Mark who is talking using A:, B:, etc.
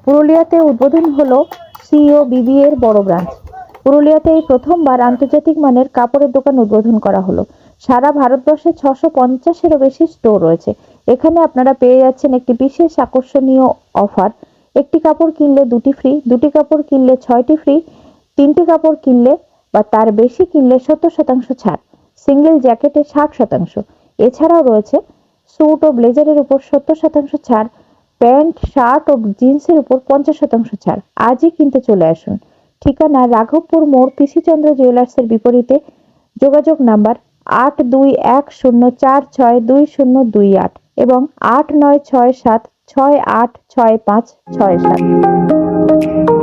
A: পুরুলিয়াতে উদ্বোধন হলো সিওবিবি এর বড় ব্রাঞ্চ। পুরুলিয়াতে এই প্রথমবার আন্তর্জাতিক মানের কাপড়ের দোকান উদ্বোধন করা হলো। সারা ভারতবর্ষে 650-এরও বেশি স্টোর রয়েছে। এখানে আপনারা পেয়ে যাচ্ছেন একটি বিশেষ আকর্ষণীয় অফার। একটি কাপড় কিনলে 2টি ফ্রি, 2টি কাপড় কিনলে 6টি ফ্রি, 3টি কাপড় কিনলে বা তার বেশি কিনলে 70% ছাড়, সিঙ্গেল জ্যাকেটে 60%। এছাড়াও রয়েছে স্যুট ও ব্লেজারের উপর 70% ছাড়, প্যান্ট, শার্ট ও জিন্সের উপর 50% ছাড়। আজই কিনতে চলে আসুন। ঠিকানা রাঘবপুর মোড়, পিসিচন্দ্র জুয়েলার্সের বিপরীতে। যোগাযোগ নাম্বার 8210462028 এবং 8967686567।